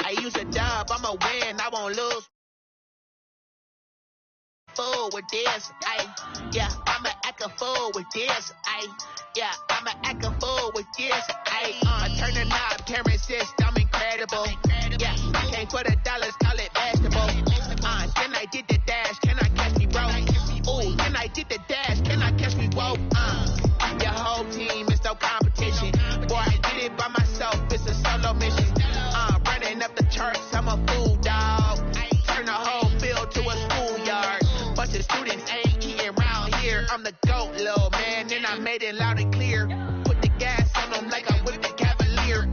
I use a dub, I'ma win, I won't lose. Fool with this, yeah, I'ma act a fool with this, yeah, I'ma act a fool with this, I turn the knob, camera assist, I'm incredible, yeah, came for the dollars, call it basketball, then I did the dash, can I catch me, bro, ooh, then I did the dash, can I catch me, whoa, your whole team is no competition, boy, I did it by myself, it's a solo mission, running up the charts, I'm a fool, dog, turn the whole field to a schoolyard. Bunch of students ain't eating round here. I'm the GOAT, little man, and I made it loud and clear. Put the gas on them like I'm with the Cavalier.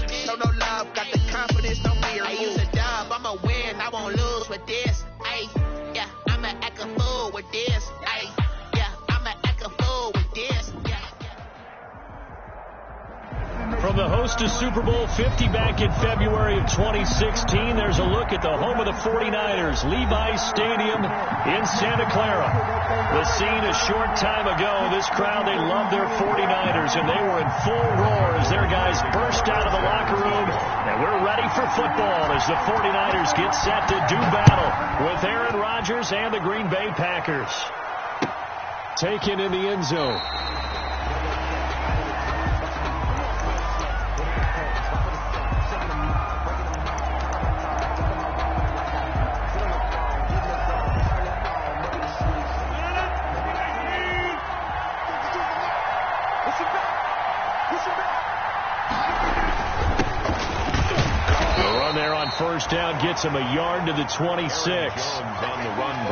Show no love, got the confidence on me. I use a dub, I'ma win, I won't lose with this. Yeah, I'ma act a fool with this. Yeah, I'ma act a fool with this. From the host of Super Bowl 50 back in February of 2016, there's a look at the home of the 49ers, Levi's Stadium in Santa Clara. The scene a short time ago, this crowd, they love their 49ers, and they were in full roar as their guys burst out of the locker room, and we're ready for football as the 49ers get set to do battle with Aaron Rodgers and the Green Bay Packers. Taken in the end zone. First down gets him a yard to the 26.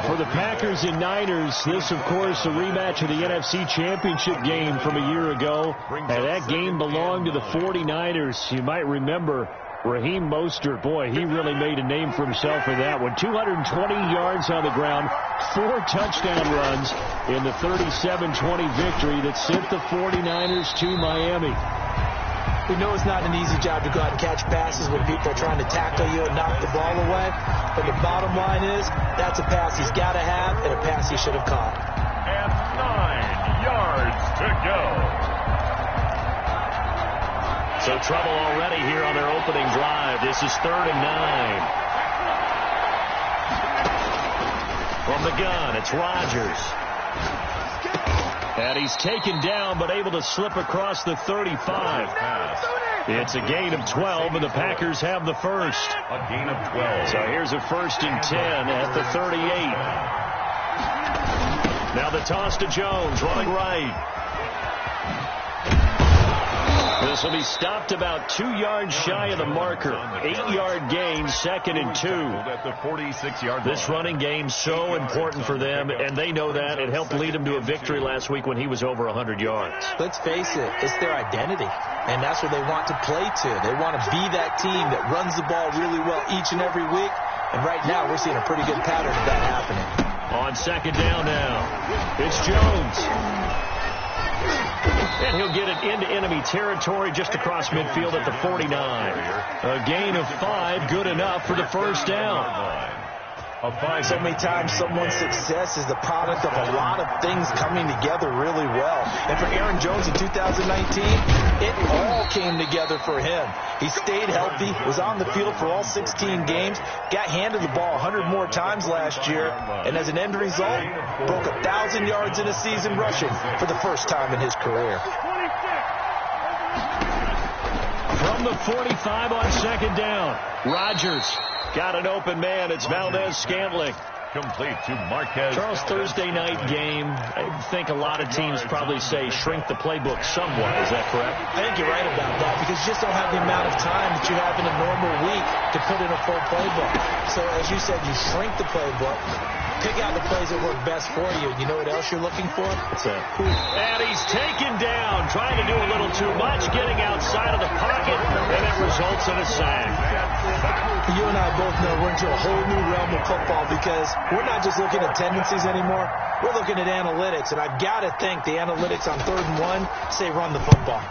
For the Packers and Niners, this, of course, a rematch of the NFC Championship game from a year ago. And that game belonged to the 49ers. You might remember Raheem Mostert. Boy, he really made a name for himself in that one. 220 yards on the ground, 4 touchdown runs in the 37-20 victory that sent the 49ers to Miami. We know it's not an easy job to go out and catch passes when people are trying to tackle you and knock the ball away. But the bottom line is, that's a pass he's got to have and a pass he should have caught. And 9 yards to go. So trouble already here on their opening drive. This is 3rd and 9. From the gun, it's Rodgers. And he's taken down, but able to slip across the 35. It's a gain of 12, and the Packers have the first. A gain of 12. So here's a 1st and 10 at the 38. Now the toss to Jones, running right. This will be stopped about 2 yards shy of the marker. 8-yard gain, 2nd and 2. At the 46-yard line. This running game so important for them, and they know that. It helped lead them to a victory last week when he was over 100 yards. Let's face it, it's their identity, and that's what they want to play to. They want to be that team that runs the ball really well each and every week, and right now we're seeing a pretty good pattern of that happening. On 2nd down now, it's Jones. And he'll get it into enemy territory just across midfield at the 49. A gain of 5, good enough for the first down. So many times someone's success is the product of a lot of things coming together really well. And for Aaron Jones in 2019, it all came together for him. He stayed healthy, was on the field for all 16 games, got handed the ball 100 more times last year, and as an end result, broke 1,000 yards in a season rushing for the first time in his career. From the 45 on 2nd down, Rodgers got an open man. It's Valdez-Scantling. Complete to Marquez. Charles, Thursday night game. I think a lot of teams probably say shrink the playbook somewhat. Is that correct? I think you're right about that because you just don't have the amount of time that you have in a normal week to put in a full playbook. So as you said, you shrink the playbook, pick out the plays that work best for you. You know what else you're looking for? And he's taken down, trying to do a little too much, getting outside of the pocket, and it results in a sack. You and I both know we're into a whole new realm of football because we're not just looking at tendencies anymore. We're looking at analytics, and I've got to think the analytics on 3rd and 1 say run the football.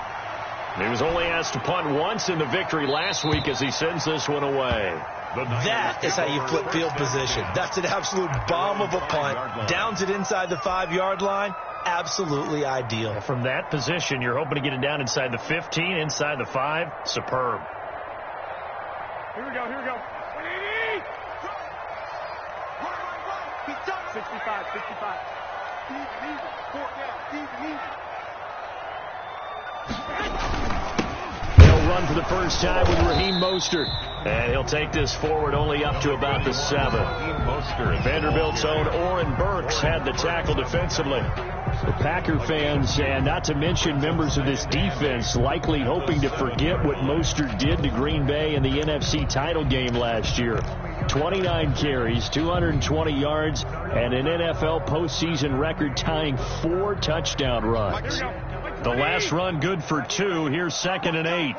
He was only asked to punt once in the victory last week as he sends this one away. That is how you flip field position. That's an absolute bomb of a punt. Downs it inside the 5-yard line. Absolutely ideal. From that position, you're hoping to get it down inside the 15, inside the 5. Superb. Here we go. 65. He'll run for the first time with Raheem Mostert. And he'll take this forward only up to about the 7. Vanderbilt's own Oren Burks had the tackle defensively. The Packer fans, and not to mention members of this defense, likely hoping to forget what Mostert did to Green Bay in the NFC title game last year. 29 carries, 220 yards, and an NFL postseason record tying 4 touchdown runs. The last run good for 2. Here's 2nd and 8.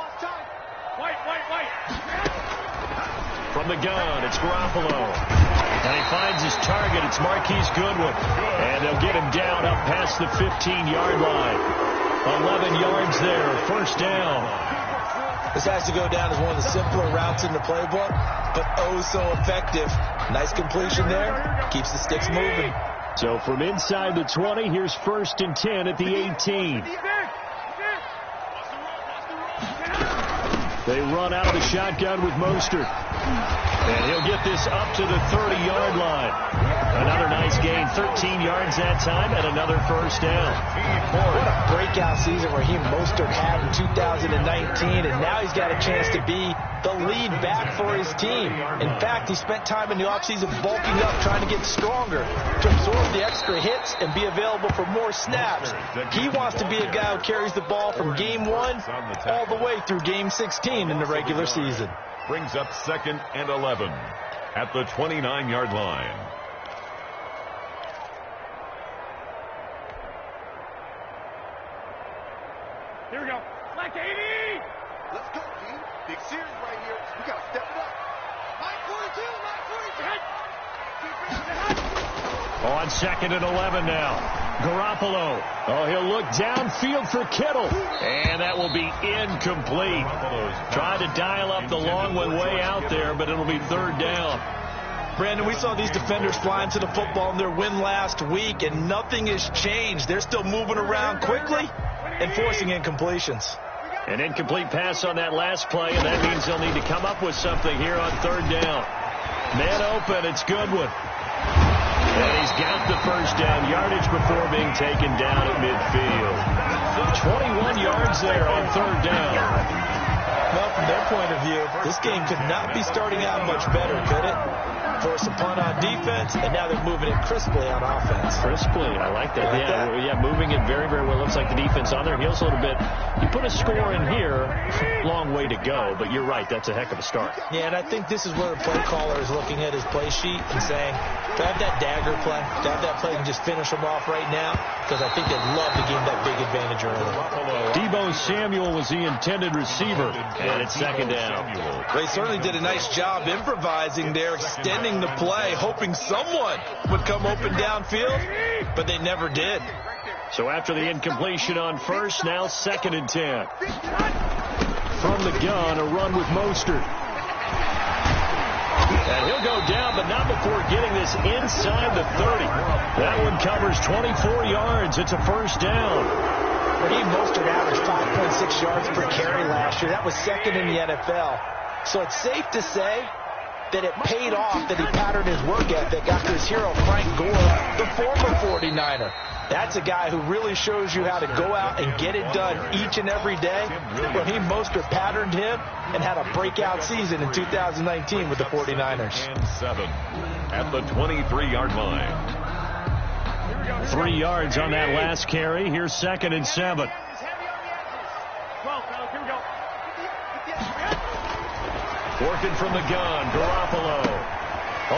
From the gun, it's Garoppolo. And he finds his target. It's Marquise Goodwin. And they'll get him down up past the 15-yard line. 11 yards there. First down. This has to go down as one of the simpler routes in the playbook, but oh so effective. Nice completion there. Keeps the sticks moving. So from inside the 20, here's 1st and 10 at the 18. They run out of the shotgun with Mostert. And he'll get this up to the 30-yard line. Another nice gain, 13 yards that time, and another first down. What a breakout season Raheem Mostert had in 2019, and now he's got a chance to be the lead back for his team. In fact, he spent time in the offseason bulking up, trying to get stronger, to absorb the extra hits and be available for more snaps. He wants to be a guy who carries the ball from game 1 all the way through game 16 in the regular season. Brings up 2nd and 11 at the 29-yard line. Here we go. Black 80. Let's go, team. Big series right here. We got to step it up. Line 42. On 2nd and 11 now. Garoppolo. Oh, he'll look downfield for Kittle. And that will be incomplete. Trying to dial up the long one way out there, but it'll be 3rd down. Brandon, we saw these defenders flying to the football in their win last week, and nothing has changed. They're still moving around quickly and forcing incompletions. An incomplete pass on that last play, and that means they'll need to come up with something here on 3rd down. Man open, it's Goodwin. And he's got the first down yardage before being taken down at midfield. 21 yards there on 3rd down. Well, from their point of view, this game could not be starting out much better, could it? Force a punt on defense, and now they're moving it crisply on offense. Crisply, I like that. Yeah, moving it very, very well. Looks like the defense on their heels a little bit. You put a score in here, long way to go, but you're right, that's a heck of a start. Yeah, and I think this is where the play caller is looking at his play sheet and saying, to have that dagger play, to have that play and just finish them off right now, because I think they'd love to gain that big advantage early. Deebo Samuel was the intended receiver, and it's 2nd down. They certainly did a nice job improvising there, extending the play, hoping someone would come open downfield, but they never did. So after the incompletion on 1st, now 2nd and 10. From the gun, a run with Mostert. And he'll go down, but not before getting this inside the 30. That one covers 24 yards. It's a first down. Raheem Mostert averaged 5.6 yards per carry last year. That was 2nd in the NFL. So it's safe to say that it paid off that he patterned his work ethic after his hero Frank Gore, the former 49er. That's a guy who really shows you how to go out and get it done each and every day. Raheem Mostert patterned him and had a breakout season in 2019 with the 49ers. And 7 at the 23-yard line. 3 yards on that last carry. Here's 2nd and 7. Working from the gun, Garoppolo.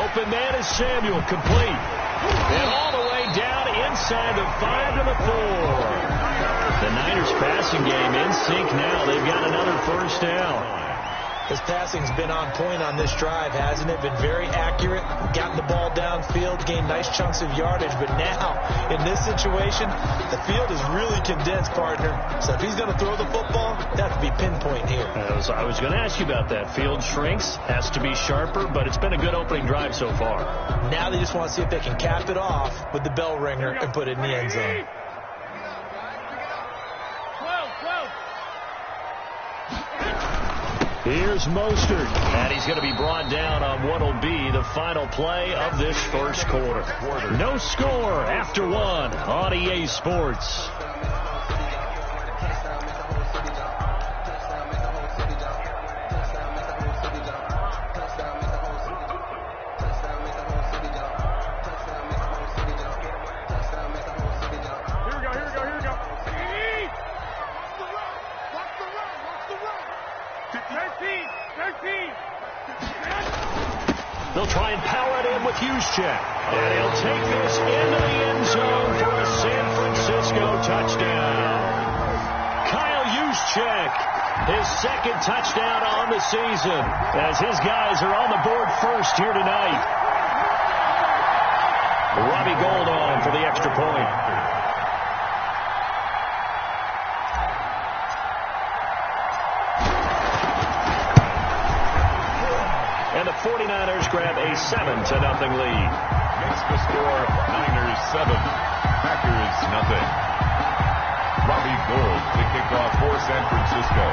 Open man is Samuel, complete. And all the way down inside the 5 to the 4. The Niners passing game in sync now. They've got another first down. His passing's been on point on this drive, hasn't it? Been very accurate, gotten the ball downfield, gained nice chunks of yardage. But now, in this situation, the field is really condensed, partner. So if he's going to throw the football, that has to be pinpoint here. I was going to ask you about that. Field shrinks, has to be sharper, but it's been a good opening drive so far. Now they just want to see if they can cap it off with the bell ringer and put it in the end zone. Here's Mostert, and he's going to be brought down on what will be the final play of this first quarter. No score after one on EA Sports. They'll try and power it in with Juszczyk. And he'll take this into the end zone for a San Francisco touchdown. Kyle Juszczyk, his second touchdown on the season, as his guys are on the board first here tonight. Robbie Gould on for the extra point. And the 49ers grab a 7-0 lead. Makes the score Niners 7, Packers nothing. Robbie Gould to kick off for San Francisco.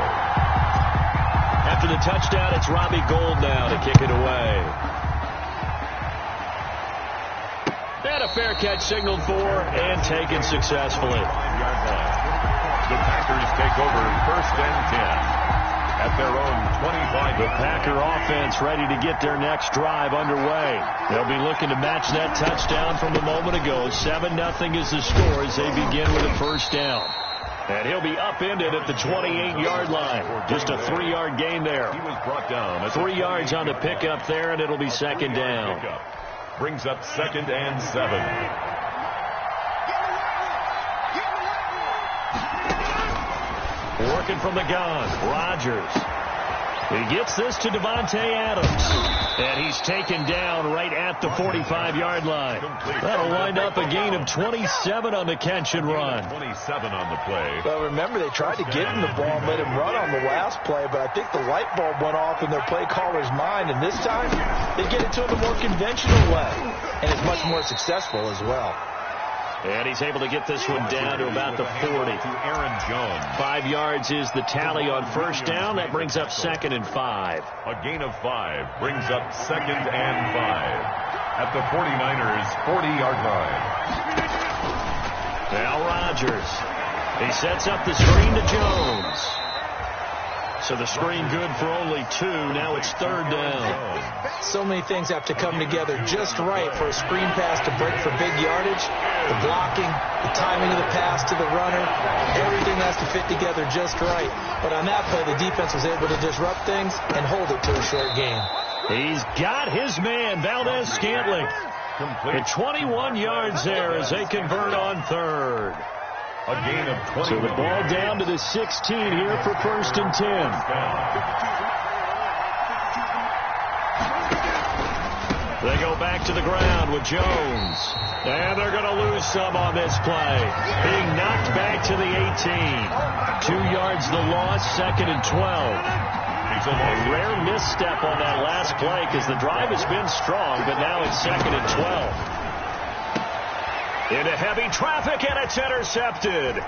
After the touchdown, it's Robbie Gould now to kick it away. And a fair catch signaled for and taken successfully. 5-yard line. The Packers take over 1st and 10. At their own 25. The Packer offense ready to get their next drive underway. They'll be looking to match that touchdown from a moment ago. 7-0 is the score as they begin with a first down. And he'll be upended at the 28-yard line. Just a 3-yard gain there. He was brought down. 3 yards on the pickup there, and it'll be second down. Brings up 2nd and 7. Working from the gun, Rodgers. He gets this to Devontae Adams. And he's taken down right at the 45-yard line. That'll wind up a gain of 27 on the catch and run. 27 on the play. Well, remember, they tried to get him the ball and let him run on the last play, but I think the light bulb went off in their play caller's mind, and this time they get it to him the more conventional way, and it's much more successful as well. And he's able to get this one down to about the 40. To Aaron Jones. 5 yards is the tally on first down. That brings up 2nd and 5. A gain of 5 brings up 2nd and 5. At the 49ers' 40-yard line. Now Rodgers. He sets up the screen to Jones. So the screen good for only 2. Now it's 3rd down. So many things have to come together just right for a screen pass to break for big yardage. The blocking, the timing of the pass to the runner, everything has to fit together just right. But on that play, the defense was able to disrupt things and hold it to a short gain. He's got his man, Valdez-Scantling. At 21 yards there as they convert on 3rd. A gain of 20. So the ball down to the 16 here for 1st and 10. They go back to the ground with Jones. And they're going to lose some on this play. Being knocked back to the 18. 2 yards the loss, 2nd and 12. A rare misstep on that last play because the drive has been strong, but now it's 2nd and 12. Into heavy traffic, and it's intercepted.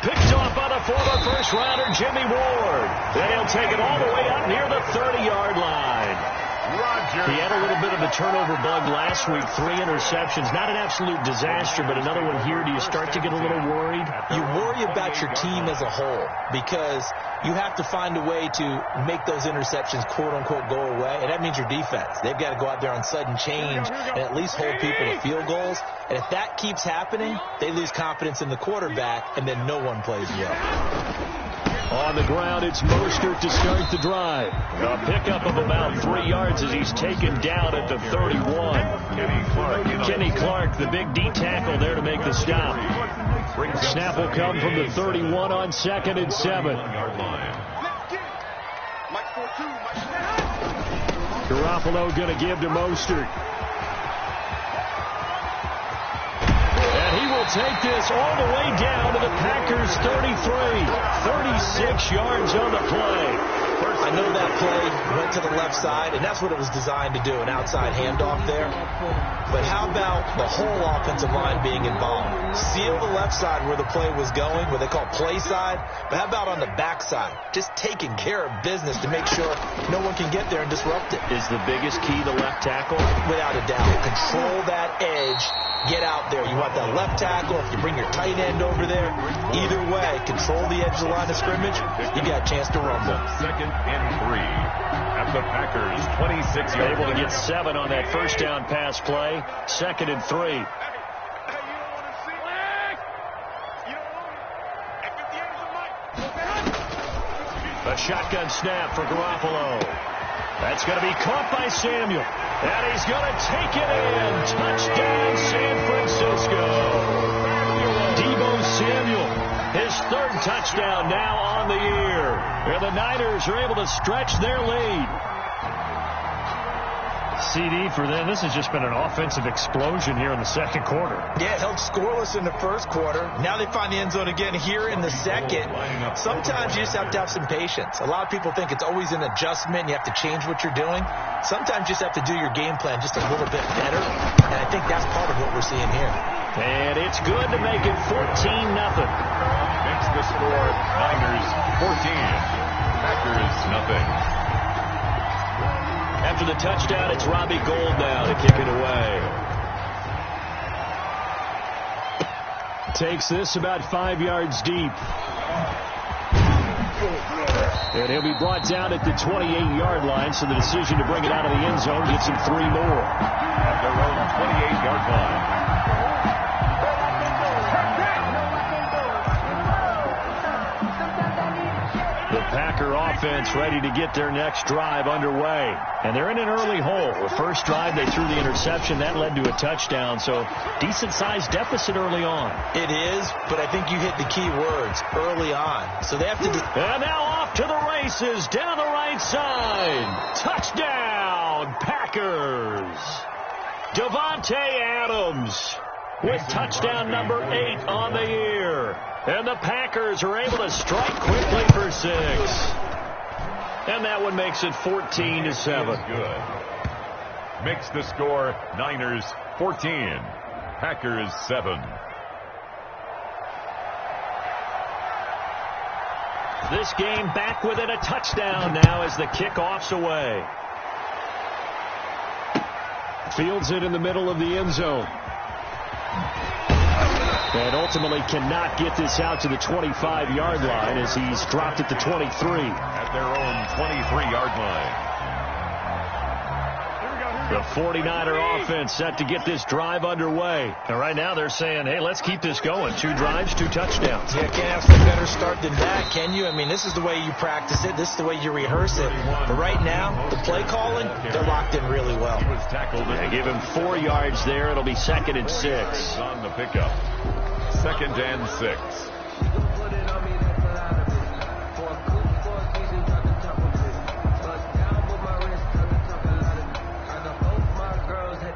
Picked off by the former first-rounder Jimmy Ward. Then he'll take it all the way up near the 30-yard line. Rodgers. He had a little bit of a turnover bug last week. 3 interceptions. Not an absolute disaster, but another one here. Do you start to get a little worried? You worry about your team as a whole because you have to find a way to make those interceptions, quote-unquote, go away, and that means your defense. They've got to go out there on sudden change and at least hold people to field goals. And if that keeps happening, they lose confidence in the quarterback, and then no one plays well. On the ground, it's Mostert to start the drive. A pickup of about 3 yards as he's taken down at the 31. Kenny Clark, the big D tackle there to make the stop. Snap will come from the 31 on 2nd and 7. Garoppolo going to give to Mostert. And he will take this all the way down to the Packers' 33. 36 yards on the play. I know that play went to the left side, and that's what it was designed to do, an outside handoff there. But how about the whole offensive line being involved? Seal the left side where the play was going, what they call play side, but how about on the back side? Just taking care of business to make sure no one can get there and disrupt it. Is the biggest key the left tackle? Without a doubt. Control that edge. Get out there. You want that left tackle. If you bring your tight end over there, either way, control the edge of the line of scrimmage, you got a chance to rumble. 2nd and 3 at the Packers 26-yard line. Able to get 7 on that first down pass play. 2nd and 3. A shotgun snap for Garoppolo. That's going to be caught by Samuel. And he's going to take it in. Touchdown, San Francisco. Deebo Samuel, his 3rd touchdown now on the year. And the Niners are able to stretch their lead. CD for them. This has just been an offensive explosion here in the 2nd quarter. Yeah, held scoreless in the 1st quarter. Now they find the end zone again here in the 2nd. Sometimes you just have to have some patience. A lot of people think it's always an adjustment. You have to change what you're doing. Sometimes you just have to do your game plan just a little bit better. And I think that's part of what we're seeing here. And it's good to make it 14-0. Makes the score Niners 14. Packers nothing. After the touchdown, it's Robbie Gould now to kick it away. Takes this about 5 yards deep. And he'll be brought down at the 28-yard line, so the decision to bring it out of the end zone gets him 3 more. At their own 28-yard line. The Packer offense ready to get their next drive underway. And they're in an early hole. The first drive, they threw the interception. That led to a touchdown. So decent-sized deficit early on. It is, but I think you hit the key words, early on. So they have to... And now off to the races, down the right side. Touchdown, Packers. Devontae Adams with touchdown number 8 on the year. And the Packers are able to strike quickly for 6. And that one makes it 14-7. Good. Makes the score Niners 14. Packers 7. This game back within a touchdown now as the kickoff's away. Fields it in the middle of the end zone. And ultimately cannot get this out to the 25-yard line as he's dropped at the 23. At their own 23-yard line. The 49er offense set to get this drive underway. And right now they're saying, hey, let's keep this going. 2 drives, 2 touchdowns. Yeah, can't ask for a better start than that, can you? I mean, this is the way you practice it. This is the way you rehearse it. But right now, the play calling, they're locked in really well. He was tackled. They give him 4 yards there. It'll be 2nd and 6. On the pickup. 2nd and 6.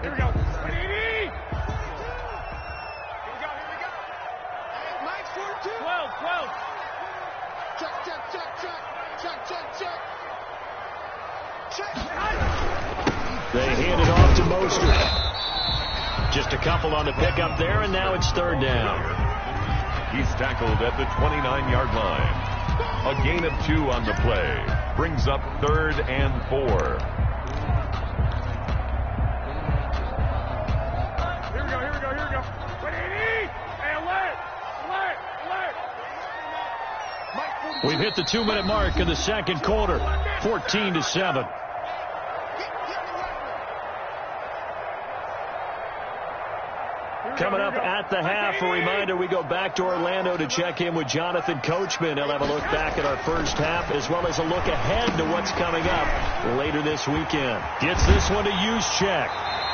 Here we go. 12. They hand it off to Mostert. Just a couple on the pickup there, and now it's 3rd down. He's tackled at the 29-yard line. A gain of 2 on the play. Brings up 3rd and 4. Here we go. Hey, alert. We've hit the 2-minute mark in the 2nd quarter. 14-7. Coming up at the half, a reminder, we go back to Orlando to check in with Jonathan Coachman. He'll have a look back at our first half as well as a look ahead to what's coming up later this weekend. Gets this one to Juszczyk.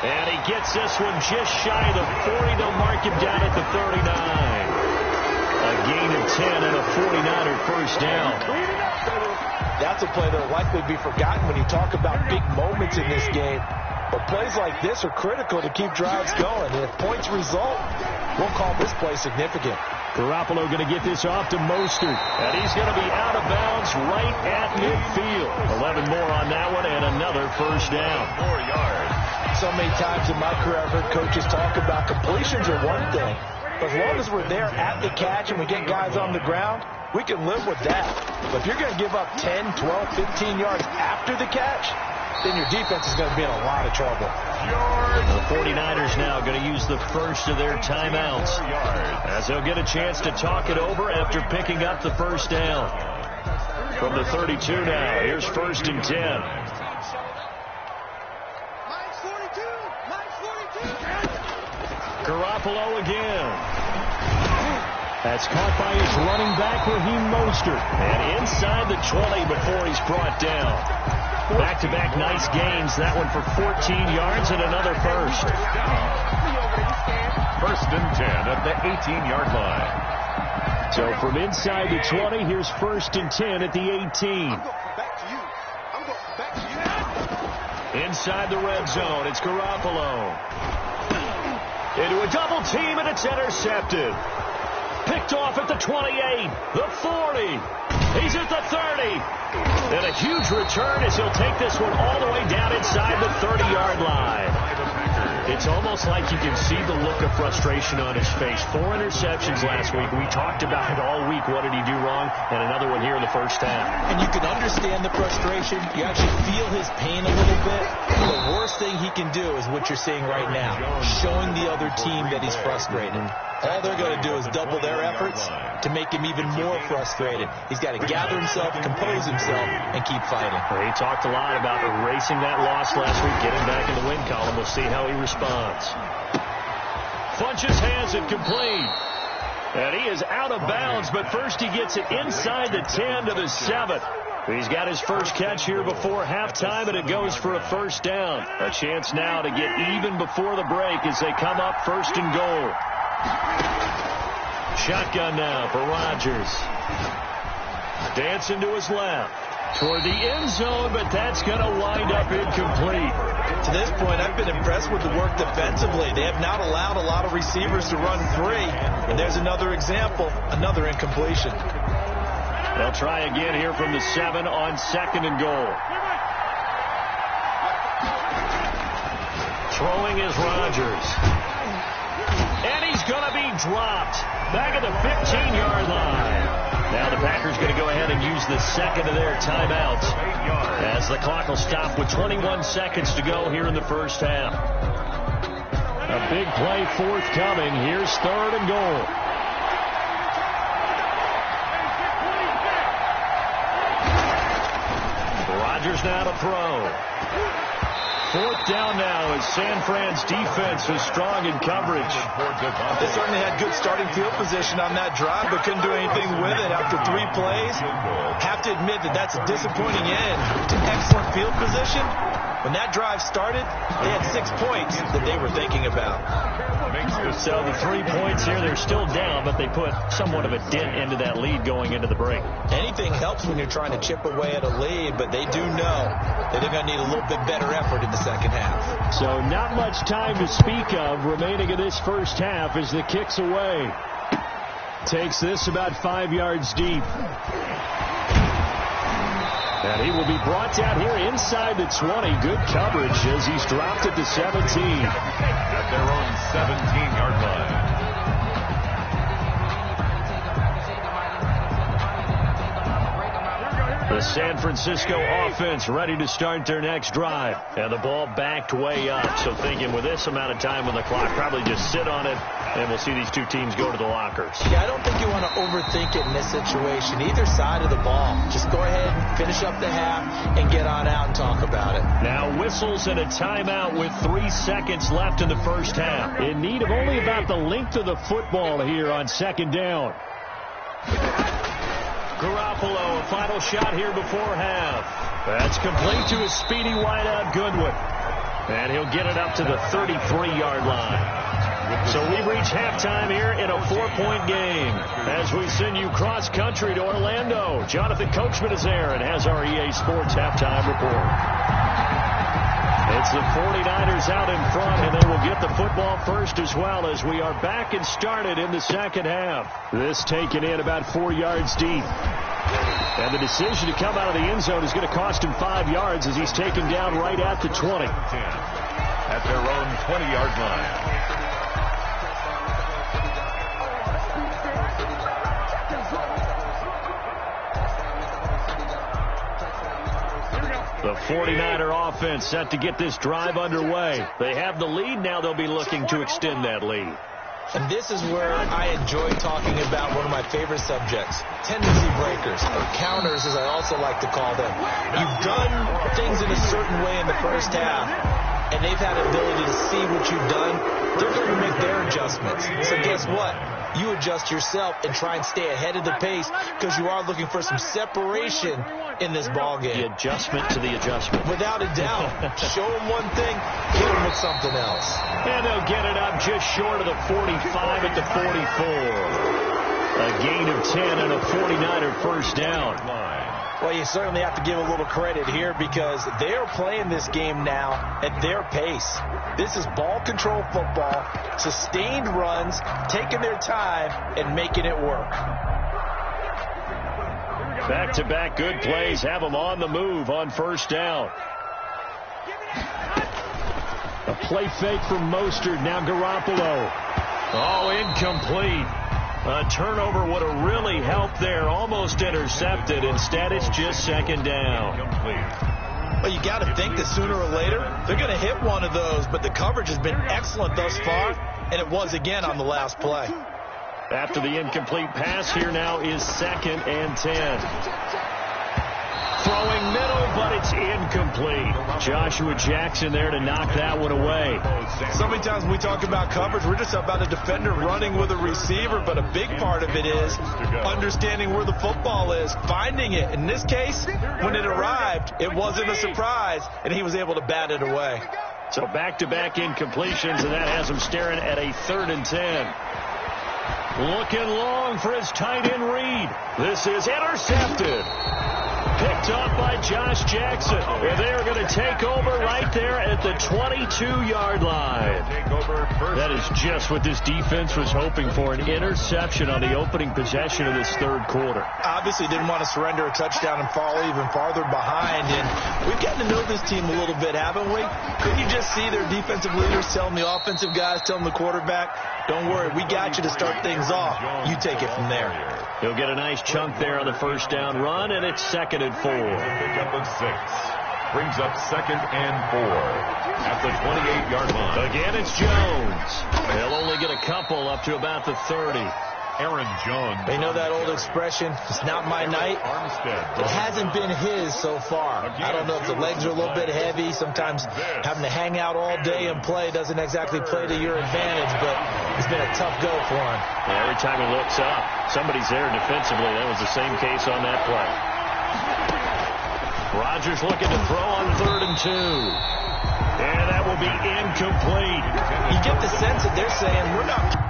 And he gets this one just shy of the 40. They'll mark him down at the 39. A gain of 10 and a 49er first down. That's a play that will likely be forgotten when you talk about big moments in this game. But plays like this are critical to keep drives going. And if points result, we'll call this play significant. Garoppolo going to get this off to Mostert. And he's going to be out of bounds right at midfield. 7 more on that one and another first down. 4 yards. So many times in my career I've heard coaches talk about completions are one thing. But as long as we're there at the catch and we get guys on the ground, we can live with that. But if you're going to give up 10, 12, 15 yards after the catch, then your defense is going to be in a lot of trouble. The 49ers now going to use the first of their timeouts as they'll get a chance to talk it over after picking up the first down. From the 32 now, here's 1st and 10. Garoppolo again. That's caught by his running back, Raheem Mostert. And inside the 20 before he's brought down. Back-to-back nice gains. That one for 14 yards and another first. 1st and 10 at the 18-yard line. So from inside the 20, here's 1st and 10 at the 18. Inside the red zone, it's Garoppolo. Into a double team, and it's intercepted. Picked off at the 28, the 40. He's at the 30. And a huge return as he'll take this one all the way down inside the 30-yard line. It's almost like you can see the look of frustration on his face. 4 interceptions last week. We talked about it all week. What did he do wrong? And another one here in the first half. And you can understand the frustration. You actually feel his pain a little bit. The worst thing he can do is what you're seeing right now, showing the other team that he's frustrated. All they're going to do is double their efforts to make him even more frustrated. He's got to gather himself, compose himself, and keep fighting. He talked a lot about erasing that loss last week, getting back in the win column. We'll see how he responds. Funches has it complete. And he is out of bounds, but first he gets it inside the 10 to the 7. He's got his first catch here before halftime, and it goes for a first down. A chance now to get even before the break as they come up 1st and goal. Shotgun now for Rodgers. Dancing to his left. Toward the end zone, but that's going to wind up incomplete. To this point, I've been impressed with the work defensively. They have not allowed a lot of receivers to run free. And there's another example, another incompletion. They'll try again here from the 7 on 2nd and goal. Throwing is Rodgers. And he's going to be dropped back at the 15-yard line. Now the Packers going to go ahead and use the second of their timeouts as the clock will stop with 21 seconds to go here in the first half. A big play forthcoming. Here's 3rd and goal. Rodgers now to throw. 4th down now as San Fran's defense is strong in coverage. They certainly had good starting field position on that drive, but couldn't do anything with it after 3 plays. Have to admit that that's a disappointing end to excellent field position. When that drive started, they had 6 points that they were thinking about. So the 3 points here, they're still down, but they put somewhat of a dent into that lead going into the break. Anything helps when you're trying to chip away at a lead, but they do know that they're going to need a little bit better effort in the second half. So not much time to speak of remaining in this first half as the kick's away. Takes this about 5 yards deep. And he will be brought down here inside the 20. Good coverage as he's dropped at the 17. At their own 17-yard line. The San Francisco offense ready to start their next drive. And the ball backed way up. So thinking with this amount of time on the clock, probably just sit on it, and we'll see these two teams go to the lockers. Yeah, I don't think you want to overthink it in this situation. Either side of the ball. Just go ahead, finish up the half, and get on out and talk about it. Now whistles and a timeout with 3 seconds left in the first half. In need of only about the length of the football here on 2nd down. Garoppolo, a final shot here before half. That's complete to his speedy wideout Goodwin. And he'll get it up to the 33-yard line. So we reach halftime here in a 4-point game. As we send you cross-country to Orlando, Jonathan Coachman is there and has our EA Sports halftime report. It's the 49ers out in front, and they will get the football first as well as we are back and started in the second half. This taken in about 4 yards deep. And the decision to come out of the end zone is going to cost him 5 yards as he's taken down right at the 20. At their own 20-yard line. The 49er offense set to get this drive underway. They have the lead. Now they'll be looking to extend that lead. And this is where I enjoy talking about one of my favorite subjects, tendency breakers, or counters as I also like to call them. You've done things in a certain way in the first half, and they've had the ability to see what you've done. They're going to make their adjustments. So guess what? You adjust yourself and try and stay ahead of the pace because you are looking for some separation in this ball game. The adjustment to the adjustment. Without a doubt. Show them one thing, hit them with something else. And they'll get it up just short of the 45 at the 44. A gain of 10 and a 49er first down. Well, you certainly have to give a little credit here because they're playing this game now at their pace. This is ball control football, sustained runs, taking their time, and making it work. Back-to-back good plays have them on the move on first down. A play fake from Mostert. Now Garoppolo. Oh, incomplete. A turnover would have really helped there. Almost intercepted. Instead, it's just second down. Well, you got to think that sooner or later, they're going to hit one of those. But the coverage has been excellent thus far, and it was again on the last play. After the incomplete pass, here now is 2nd and 10. Throwing middle, but it's incomplete. Joshua Jackson there to knock that one away. So many times when we talk about coverage, we're just about a defender running with a receiver, but a big part of it is understanding where the football is, finding it. In this case, when it arrived, it wasn't a surprise, and he was able to bat it away. So back-to-back incompletions, and that has him staring at a 3rd and 10. Looking long for his tight end read. This is intercepted. Picked up by Josh Jackson. And they are going to take over right there at the 22-yard line. That is just what this defense was hoping for, an interception on the opening possession of this third quarter. Obviously didn't want to surrender a touchdown and fall even farther behind. And we've gotten to know this team a little bit, haven't we? Couldn't you just see their defensive leaders telling the offensive guys, telling the quarterback, don't worry, we got you to start things off. You take it from there. He'll get a nice chunk there on the first down run, and it's 2nd and 4. Pick up of 6. Brings up 2nd and 4 at the 28-yard line. Again, it's Jones. They'll only get a couple up to about the 30. Aaron Jones. They know that old expression, it's not my night. It hasn't been his so far. I don't know if the legs are a little bit heavy. Sometimes having to hang out all day and play doesn't exactly play to your advantage, but it's been a tough go for him. Yeah, every time he looks up, somebody's there defensively. That was the same case on that play. Rodgers looking to throw on 3rd and 2. And that will be incomplete. You get the sense that they're saying, we're not...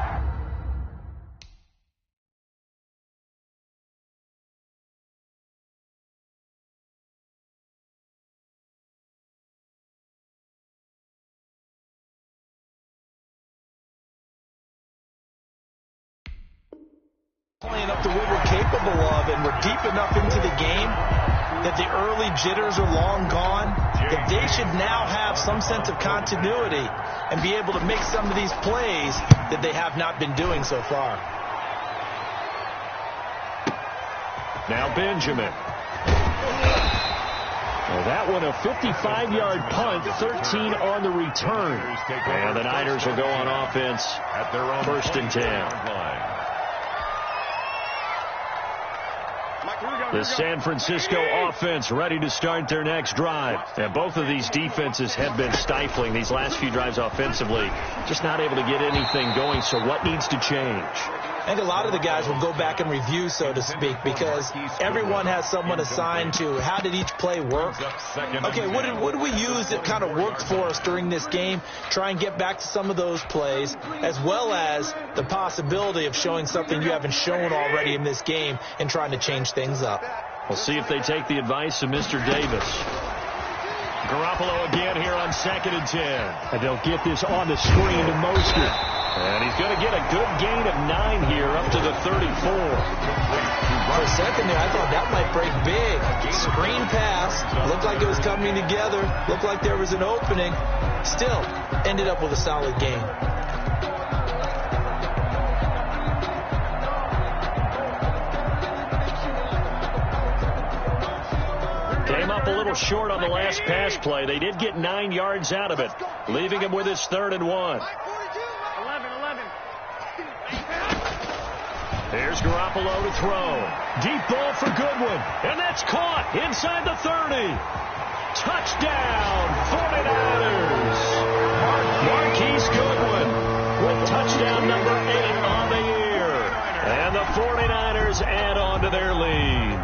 playing up to what we're capable of, and we're deep enough into the game that the early jitters are long gone, that they should now have some sense of continuity and be able to make some of these plays that they have not been doing so far. Now Benjamin. Well, that one a 55-yard punt, 13 on the return. And the Niners will go on offense at their own 1st and 10. The San Francisco offense ready to start their next drive. And both of these defenses have been stifling these last few drives offensively. Just not able to get anything going. So what needs to change? I think a lot of the guys will go back and review, so to speak, because everyone has someone assigned to how did each play work. Okay, what did we use that kind of worked for us during this game? Try and get back to some of those plays, as well as the possibility of showing something you haven't shown already in this game and trying to change things up. We'll see if they take the advice of Mr. Davis. Garoppolo again here on 2nd and 10. And they'll get this on the screen to Mostert. And he's going to get a good gain of 9 here up to the 34. For a second there, I thought that might break big. Screen pass. Looked like it was coming together. Looked like there was an opening. Still, ended up with a solid gain. Came up a little short on the last pass play. They did get 9 yards out of it, leaving him with his 3rd and 1. 11. Here's Garoppolo to throw. Deep ball for Goodwin. And that's caught inside the 30. Touchdown, 49ers. Marquise Goodwin with touchdown number 8 on the year. And the 49ers add on to their lead.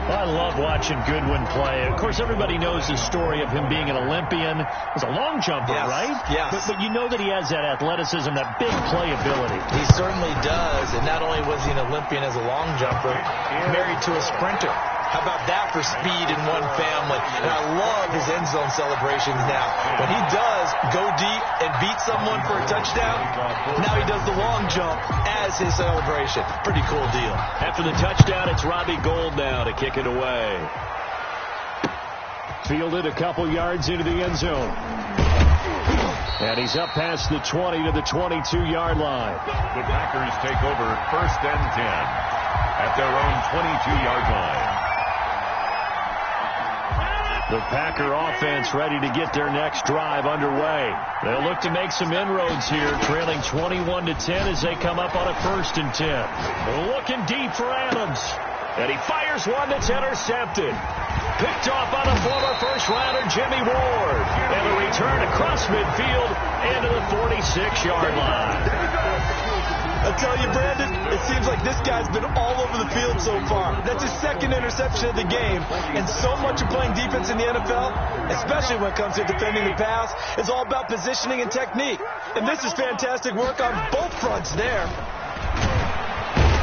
I love watching Goodwin play. Of course, everybody knows the story of him being an Olympian. He's a long jumper, yes, right? Yes. But you know that he has that athleticism, that big playability. He certainly does. And not only was he an Olympian as a long jumper, married to a sprinter. How about that for speed in one family? And I love his end zone celebrations now. When he does go deep and beat someone for a touchdown, now he does the long jump as his celebration. Pretty cool deal. After the touchdown, it's Robbie Gould now to kick it away. Fielded a couple yards into the end zone. And he's up past the 20 to the 22-yard line. The Packers take over 1st and 10 at their own 22-yard line. The Packer offense ready to get their next drive underway. They'll look to make some inroads here, trailing 21-10 as they come up on a 1st and 10. Looking deep for Adams. And he fires one that's intercepted. Picked off on a former first-rounder, Jimmy Ward. And a return across midfield into the 46-yard line. I tell you, Brandon, it seems like this guy's been all over the field so far. That's his 2nd interception of the game. And so much of playing defense in the NFL, especially when it comes to defending the pass, is all about positioning and technique. And this is fantastic work on both fronts there.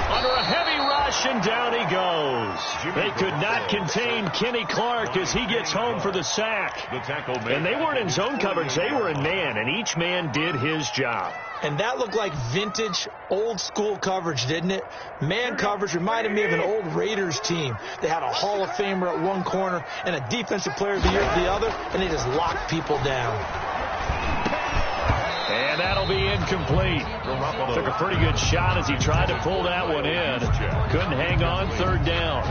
Under a heavy rush, and down he goes. They could not contain Kenny Clark as he gets home for the sack. And they weren't in zone coverage. They were in man, and each man did his job. And that looked like vintage, old-school coverage, didn't it? Man coverage reminded me of an old Raiders team. They had a Hall of Famer at one corner and a Defensive Player of the Year at the other, and they just locked people down. And that'll be incomplete. Took a pretty good shot as he tried to pull that one in. Couldn't hang on, 3rd down.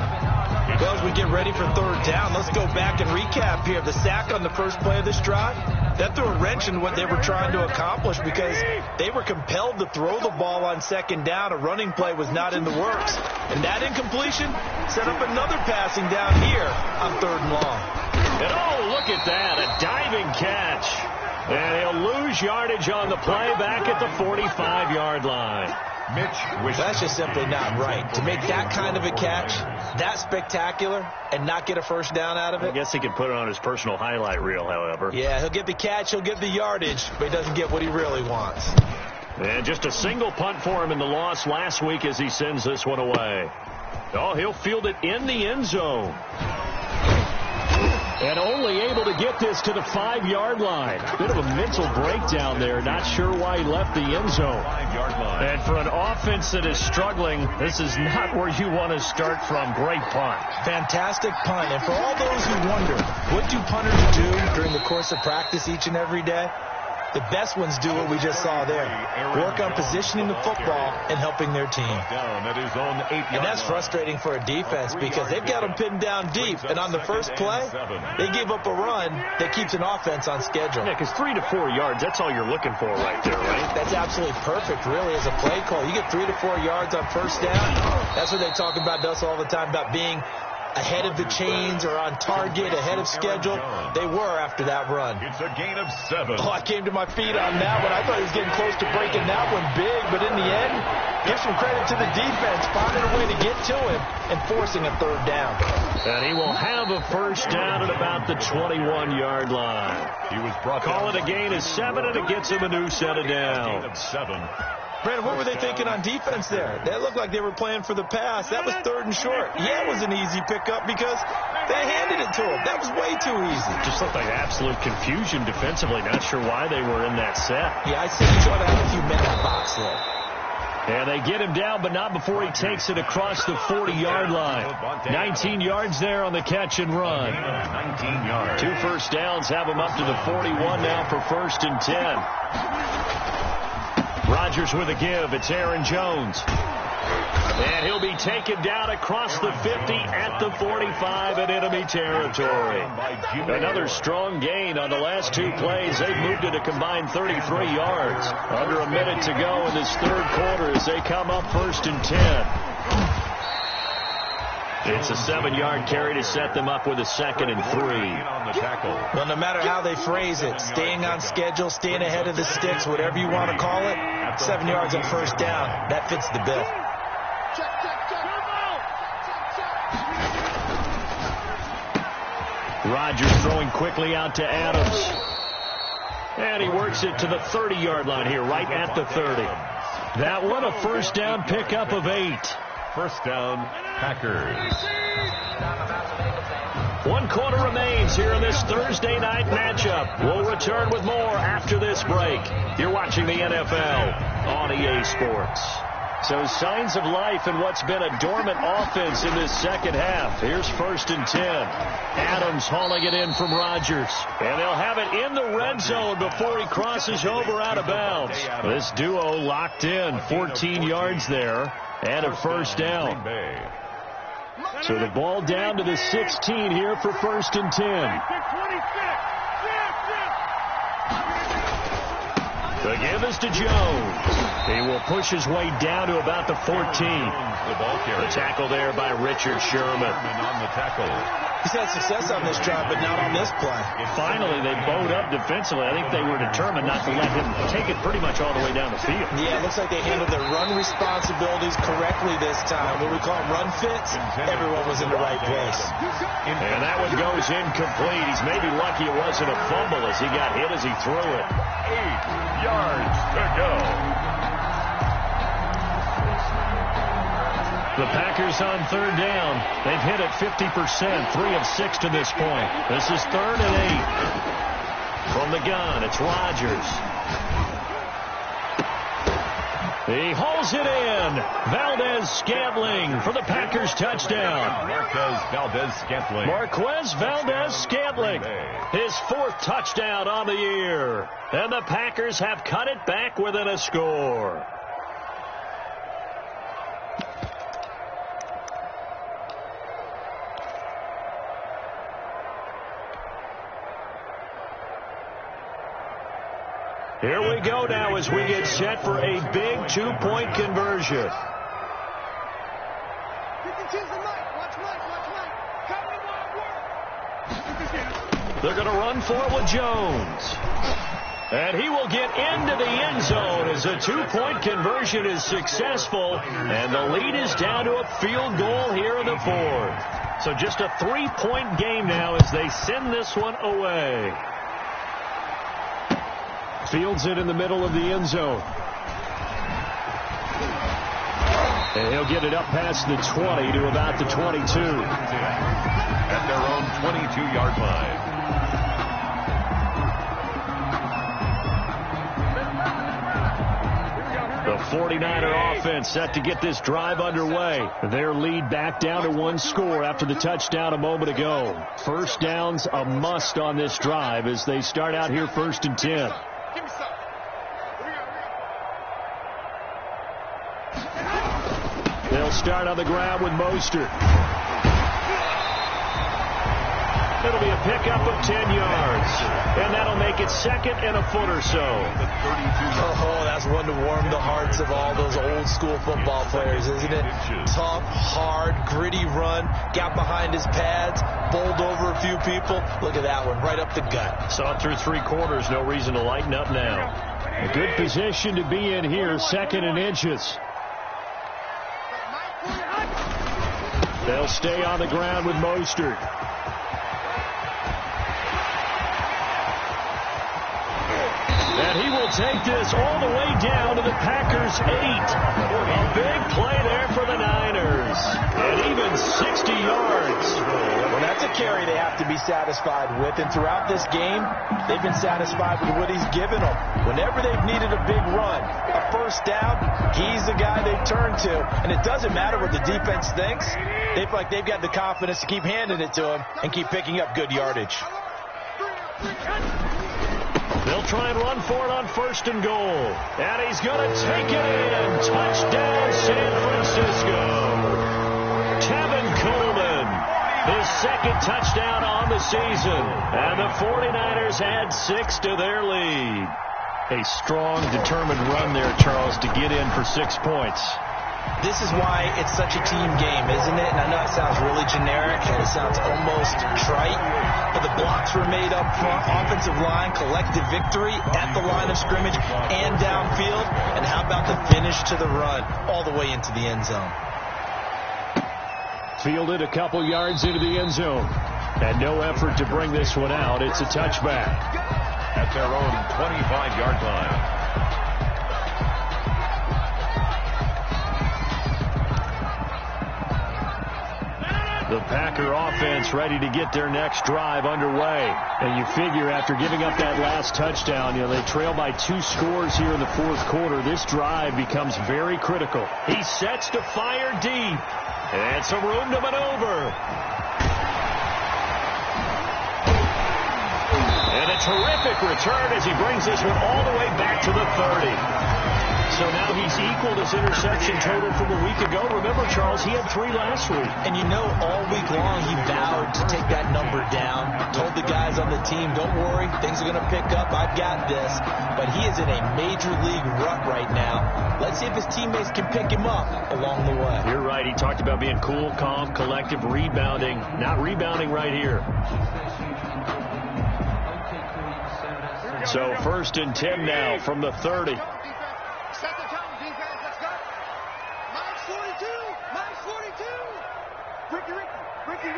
Well, as we get ready for 3rd down, let's go back and recap here. The sack on the first play of this drive, that threw a wrench in what they were trying to accomplish because they were compelled to throw the ball on 2nd down. A running play was not in the works. And that incompletion set up another passing down here on 3rd and long. And oh, look at that, a diving catch. And he'll lose yardage on the play back at the 45-yard line. That's just simply not right. To make that kind of a catch, that spectacular, and not get a 1st down out of it. I guess he could put it on his personal highlight reel, however. Yeah, he'll get the catch, he'll get the yardage, but he doesn't get what he really wants. And just a single punt for him in the loss last week as he sends this one away. Oh, he'll field it in the end zone. And only able to get this to the 5-yard line. Bit of a mental breakdown there. Not sure why he left the end zone. 5-yard line. And for an offense that is struggling, this is not where you want to start from. Great punt. Fantastic punt. And for all those who wonder, what do punters do during the course of practice each and every day? The best ones do what we just saw there. Work on positioning the football and helping their team. And that's frustrating for a defense because they've got them pinned down deep. And on the first play, they give up a run that keeps an offense on schedule. Yeah, because 3 to 4 yards, that's all you're looking for right there, right? That's absolutely perfect, really, as a play call. You get 3 to 4 yards on 1st down. That's what they talk about us all the time, about being ahead of the chains or on target, ahead of schedule. They were after that run. It's a gain of 7. Oh, I came to my feet on that one. I thought he was getting close to breaking that one big, but in the end, give some credit to the defense, finding a way to get to him and forcing a 3rd down. And he will have a 1st down at about the 21-yard line. He was brought Call it a gain of 7, and it gets him a new set of downs. 7. Brandon, what were they thinking on defense there? That looked like they were playing for the pass. That was 3rd and short. Yeah, it was an easy pickup because they handed it to him. That was way too easy. Just looked like absolute confusion defensively. Not sure why they were in that set. Yeah, I'd say you ought to have a few men in the box there. And they get him down, but not before he takes it across the 40-yard line. 19 yards there on the catch and run. 19 yards. 2 first downs have him up to the 41 now for 1st and 10. Rodgers with a give. It's Aaron Jones. And he'll be taken down across the 50 at the 45 in enemy territory. Another strong gain on the last 2 plays. They've moved it a combined 33 yards. Under a minute to go in this 3rd quarter as they come up 1st and 10. It's a 7-yard carry to set them up with a 2nd and 3. Well, no matter how they phrase it, staying on schedule, staying ahead of the sticks, whatever you want to call it, 7 yards on 1st down, that fits the bill. Rodgers throwing quickly out to Adams. And he works it to the 30-yard line here, right at the 30. That one, a 1st down pickup of 8. 1st down, Packers. 1 quarter remains here in this Thursday night matchup. We'll return with more after this break. You're watching the NFL on EA Sports. So signs of life in what's been a dormant offense in this 2nd half. Here's 1st and 10. Adams hauling it in from Rodgers. And they'll have it in the red zone before he crosses over out of bounds. This duo locked in. 14 yards there and a 1st down. So the ball down to the 16 here for 1st and 10. The give is to Jones. He will push his way down to about the 14. The tackle there by Richard Sherman. On the tackle. He's had success on this drive, but not on this play. Finally, they bowed up defensively. I think they were determined not to let him take it pretty much all the way down the field. Yeah, it looks like they handled their run responsibilities correctly this time. What we call run fits, everyone was in the right place. And that one goes incomplete. He's maybe lucky it wasn't a fumble as he got hit as he threw it. 8 yards to go. The Packers on 3rd down. They've hit it 50%, 3 of 6 to this point. This is 3rd and 8. From the gun, it's Rodgers. He hauls it in. Valdez-Scantling for the Packers touchdown. Marquez Valdez-Scantling. His 4th touchdown on the year. And the Packers have cut it back within a score. Here we go now as we get set for a big 2-point conversion. They're going to run for it with Jones. And he will get into the end zone as a 2-point conversion is successful. And the lead is down to a field goal here in the 4th. So just a 3-point game now as they send this one away. Fields it in the middle of the end zone. And he'll get it up past the 20 to about the 22. At their own 22-yard line. The 49er offense set to get this drive underway. Their lead back down to 1 score after the touchdown a moment ago. 1st downs a must on this drive as they start out here 1st and 10. They'll start on the ground with Mostert. It'll be a pickup of 10 yards. And that'll make it 2nd and a foot or so. Oh, that's one to warm the hearts of all those old school football players, isn't it? Tough, hard, gritty run. Got behind his pads. Bowled over a few people. Look at that one, right up the gut. Saw it through 3 quarters. No reason to lighten up now. A good position to be in here. 2nd and inches. They'll stay on the ground with Mostert. And he will take this all the way down to the Packers' 8. A big play there for the Niners. And even 60 yards. Well, that's a carry they have to be satisfied with. And throughout this game, they've been satisfied with what he's given them. Whenever they've needed a big run, a first down, he's the guy they've turned to. And it doesn't matter what the defense thinks. They feel like they've got the confidence to keep handing it to him and keep picking up good yardage. They'll try and run for it on 1st and goal. And he's going to take it in. Touchdown, San Francisco. Tevin Coleman, his 2nd touchdown on the season. And the 49ers add 6 to their lead. A strong, determined run there, Charles, to get in for 6 points. This is why it's such a team game, isn't it? And I know it sounds really generic and it sounds almost trite, but the blocks were made up front, offensive line, collective victory at the line of scrimmage and downfield. And how about the finish to the run all the way into the end zone? Fielded a couple yards into the end zone. And no effort to bring this one out. It's a touchback. At their own 25-yard line. The Packer offense ready to get their next drive underway. And you figure after giving up that last touchdown, they trail by 2 scores here in the 4th quarter. This drive becomes very critical. He sets to fire deep. And some room to maneuver. And a terrific return as he brings this one all the way back to the 30. So now he's equaled his interception total from a week ago. Remember, Charles, he had 3 last week. And all week long he vowed to take that number down. Told the guys on the team, don't worry, things are going to pick up. I've got this. But he is in a major league rut right now. Let's see if his teammates can pick him up along the way. You're right. He talked about being cool, calm, collective, rebounding. Not rebounding right here. So 1st and 10 now from the 30. Set the tone, defense. Let's go. 9:42. 9:42. Ricky.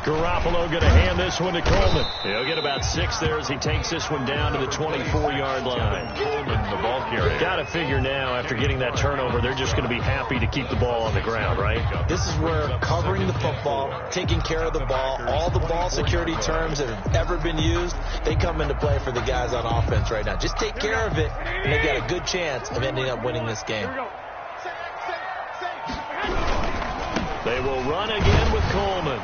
Garoppolo going to hand this one to Coleman. He'll get about 6 there as he takes this one down to the 24-yard line. Coleman, the ball carrier. Got to figure now, after getting that turnover, they're just going to be happy to keep the ball on the ground, right? This is where covering the football, taking care of the ball, all the ball security terms that have ever been used, they come into play for the guys on offense right now. Just take care of it, and they've got a good chance of ending up winning this game. They will run again with Coleman.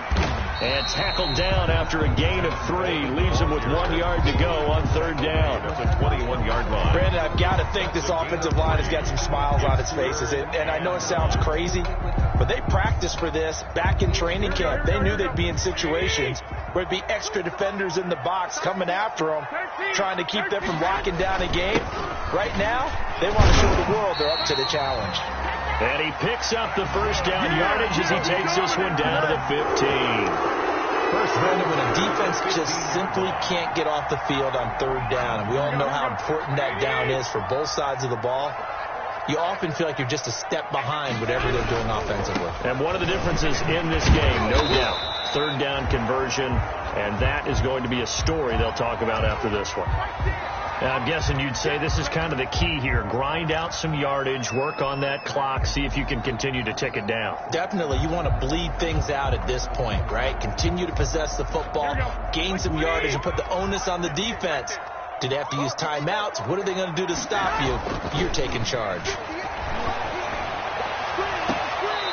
And tackled down after a gain of 3. Leaves him with 1 yard to go on 3rd down. That's a 21-yard line. Brandon, I've got to think this offensive line has got some smiles on its faces. And I know it sounds crazy, but they practiced for this back in training camp. They knew they'd be in situations where it'd be extra defenders in the box coming after them, trying to keep them from locking down a game. Right now, they want to show the world they're up to the challenge. And he picks up the 1st down yardage as he takes this one down to the 15. First, Brandon, when a defense just simply can't get off the field on 3rd down, and we all know how important that down is for both sides of the ball, you often feel like you're just a step behind whatever they're doing offensively. And one of the differences in this game, no doubt, 3rd down conversion, and that is going to be a story they'll talk about after this one. Now, I'm guessing you'd say this is kind of the key here. Grind out some yardage, work on that clock, see if you can continue to tick it down. Definitely. You want to bleed things out at this point, right? Continue to possess the football, gain some yardage, and put the onus on the defense. Do they have to use timeouts? What are they going to do to stop you? You're taking charge.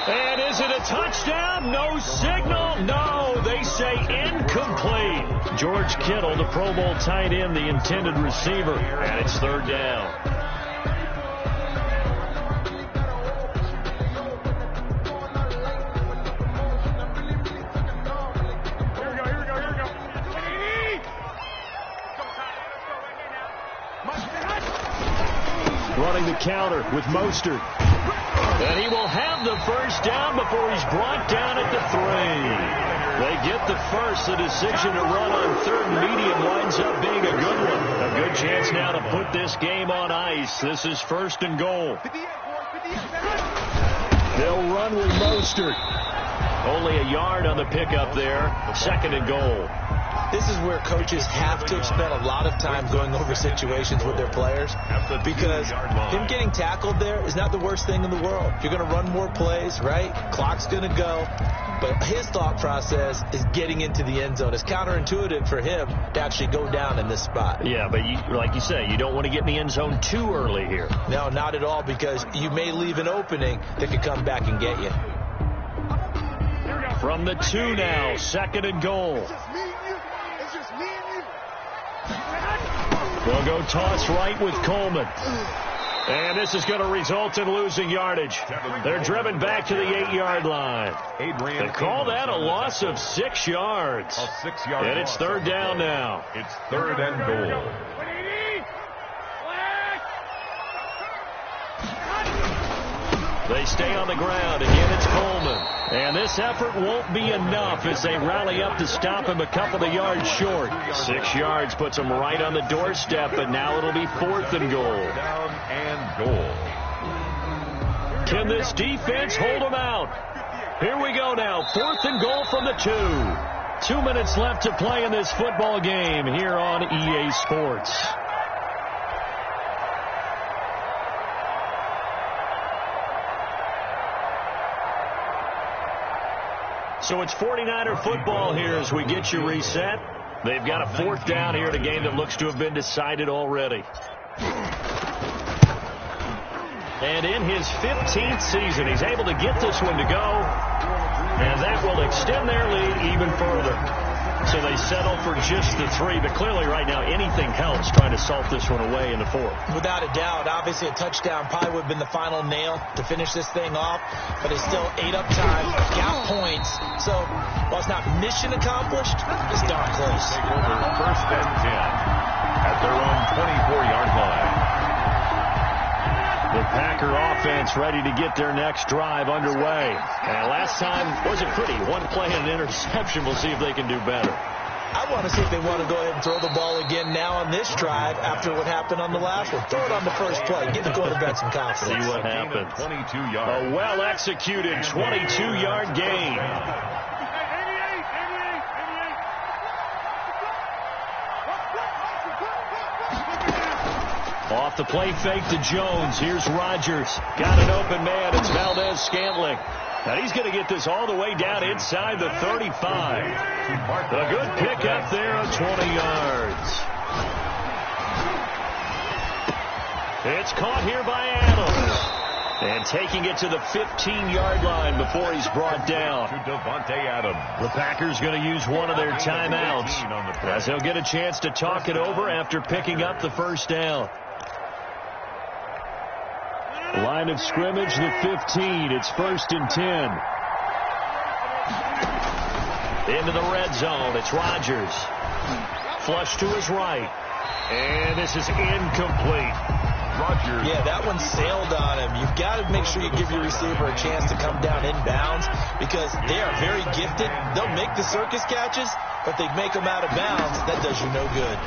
And is it a touchdown? No signal. No, they say incomplete. George Kittle, the Pro Bowl tight end, the intended receiver, and it's 3rd down. Here we go. Running the counter with Mostert. And he will have the 1st down before he's brought down at the 3. They get the 1st. The decision to run on 3rd and medium winds up being a good one. A good chance now to put this game on ice. This is 1st and goal. They'll run with Mostert. Only a yard on the pickup there. 2nd and goal. This is where coaches have to spend a lot of time going over situations with their players, because him getting tackled there is not the worst thing in the world. You're going to run more plays, right? Clock's going to go. But his thought process is getting into the end zone. It's counterintuitive for him to actually go down in this spot. Yeah, but like you say, you don't want to get in the end zone too early here. No, not at all, because you may leave an opening that could come back and get you. From the 2 now, 2nd and goal. It's just me and you. It's just me and you. They'll go toss right with Coleman. And this is going to result in losing yardage. They're driven back to the 8-yard line. They call that a loss of 6 yards. A 6-yard and it's 3rd down now. It's 3rd and goal. They stay on the ground. Again, it's Coleman. And this effort won't be enough as they rally up to stop him a couple of yards short. 6 yards puts them right on the doorstep, but now it'll be 4th and goal. Down and goal. Can this defense hold them out? Here we go now. 4th and goal from the 2. 2 minutes left to play in this football game here on EA Sports. So it's 49er football here as we get you reset. They've got a 4th down here in a game that looks to have been decided already. And in his 15th season, he's able to get this one to go. And that will extend their lead even further. So they settle for just the 3. But clearly right now anything helps trying to salt this one away in the 4th. Without a doubt, obviously a touchdown probably would have been the final nail to finish this thing off. But it's still ate up time, got points. So while it's not mission accomplished, it's darn close. Take over 1st and 10 at their own 24-yard line. The Packer offense ready to get their next drive underway. And last time wasn't pretty. One play and an interception. We'll see if they can do better. I want to see if they want to go ahead and throw the ball again now on this drive after what happened on the last one. Throw it on the first play. Give the quarterback some confidence. See what happens. 22 yards. A well-executed 22-yard gain. Off the play fake to Jones. Here's Rodgers. Got an open man. It's Valdez-Scantling. Now he's going to get this all the way down inside the 35. A good pickup there of 20 yards. It's caught here by Adams. And taking it to the 15-yard line before he's brought down. To Devontae Adams. The Packers going to use one of their timeouts as they'll get a chance to talk it over after picking up the 1st down. Line of scrimmage, the 15. It's 1st and 10. Into the red zone. It's Rodgers. Flush to his right. And this is incomplete. Rodgers. Yeah, that one sailed on him. You've got to make sure you give your receiver a chance to come down inbounds because they are very gifted. They'll make the circus catches, but they make them out of bounds. That does you no good.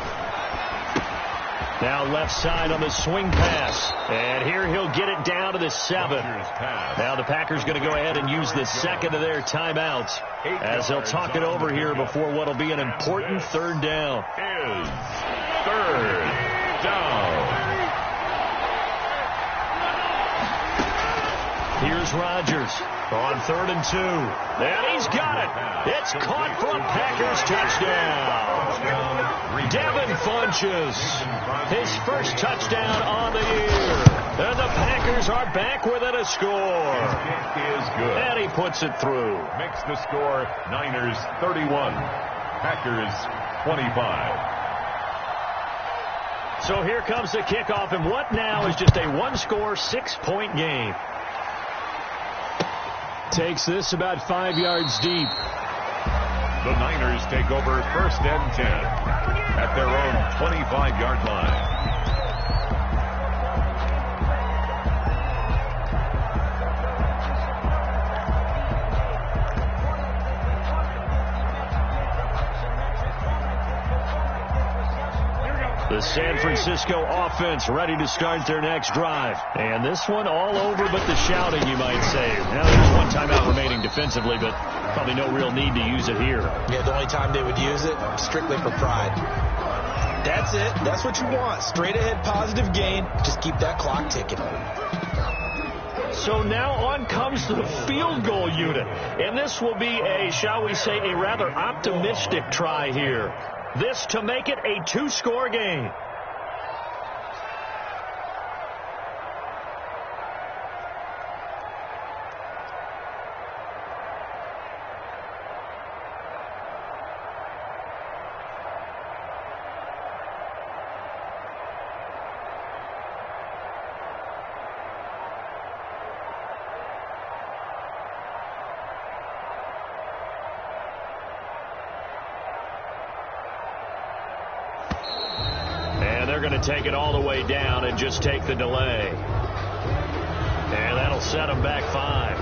Now left side on the swing pass. And here he'll get it down to the 7. Now the Packers going to go ahead and use the 2nd of their timeouts as they'll talk it over here before what will be an important 3rd down. Is 3rd down. Here's Rodgers on 3rd and 2. And he's got it. It's caught for a Packers touchdown. Devin Funches, his first touchdown on the year. And the Packers are back within a score. It is good. And he puts it through. Makes the score Niners 31, Packers 25. So here comes the kickoff, and what now is just a one-score, 6-point game. Takes this about 5 yards deep. The Niners take over 1st and 10 at their own 25-yard line. The San Francisco offense ready to start their next drive. And this one all over but the shouting, you might say. Now there's one timeout remaining defensively, but probably no real need to use it here. Yeah, the only time they would use it, strictly for pride. That's it. That's what you want. Straight ahead positive gain. Just keep that clock ticking. So now on comes the field goal unit. And this will be a, shall we say, a rather optimistic try here. This to make it a 2-score game. They're going to take it all the way down and just take the delay. And that'll set them back 5.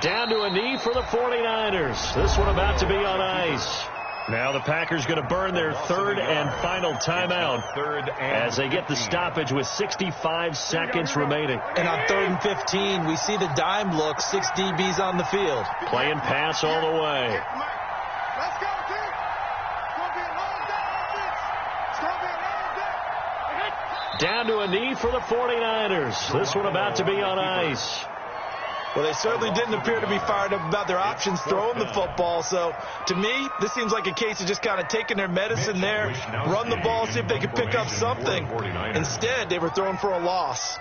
Down to a knee for the 49ers. This one about to be on ice. Now the Packers going to burn their third and final timeout as they get the stoppage with 65 seconds remaining. And on 3rd and 15, we see the dime look, 6 DBs on the field. Playing pass all the way. Let's go, dude. It's going to be a long day. It's going to be a long day. Down to a knee for the 49ers. This one about to be on ice. Well, they certainly didn't appear to be fired up about their options throwing the football. So, to me, this seems like a case of just kind of taking their medicine there, run the ball, see if they can pick up something. Instead, they were throwing for a loss.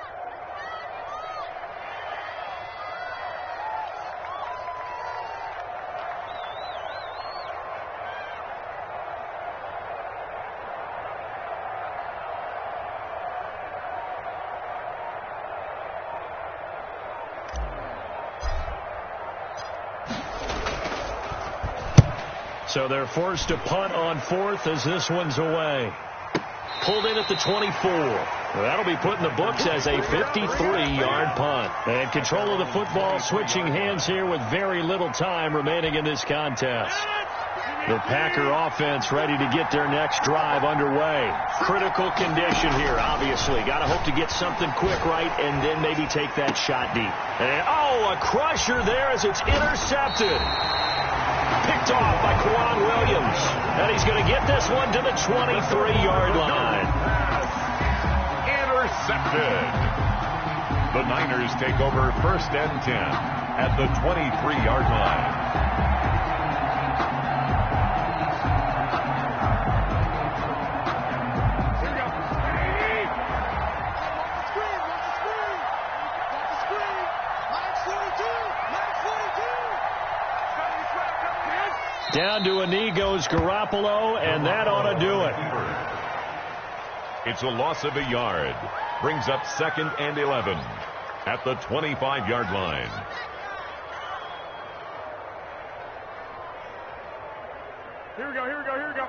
So they're forced to punt on 4th as this one's away. Pulled in at the 24. That'll be put in the books as a 53-yard punt. And control of the football switching hands here with very little time remaining in this contest. The Packer offense ready to get their next drive underway. Critical condition here, obviously. Got to hope to get something quick right and then maybe take that shot deep. And, oh, a crusher there as it's intercepted. Picked off by Quan Williams. And he's going to get this one to the 23-yard line. Intercepted. The Niners take over 1st and 10 at the 23-yard line. Down to a knee goes Garoppolo, and that ought to do it. It's a loss of a yard. Brings up 2nd and 11 at the 25-yard line. Here we go, here we go, here we go.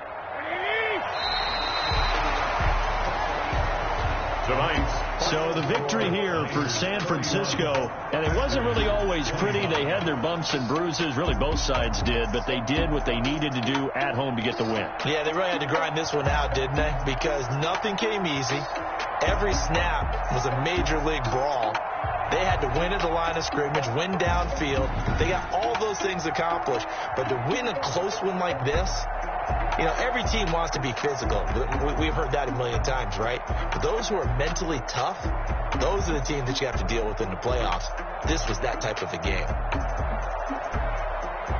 So the victory here for San Francisco, and it wasn't really always pretty. They had their bumps and bruises. Really, both sides did, but they did what they needed to do at home to get the win. Yeah, they really had to grind this one out, didn't they? Because nothing came easy. Every snap was a major league brawl. They had to win at the line of scrimmage, win downfield. They got all those things accomplished. But to win a close one like this, you know, every team wants to be physical. We've heard that a million times, right? But those who are mentally tough, those are the teams that you have to deal with in the playoffs. This was that type of a game.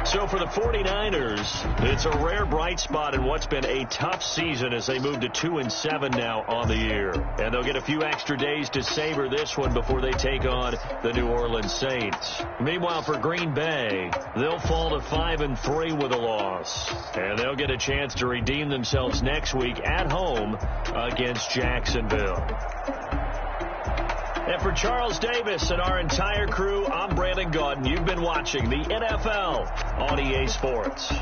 So for the 49ers, it's a rare bright spot in what's been a tough season as they move to 2-7 now on the year. And they'll get a few extra days to savor this one before they take on the New Orleans Saints. Meanwhile, for Green Bay, they'll fall to 5-3 with a loss. And they'll get a chance to redeem themselves next week at home against Jacksonville. And for Charles Davis and our entire crew, I'm Brandon Gaudin. You've been watching the NFL on EA Sports.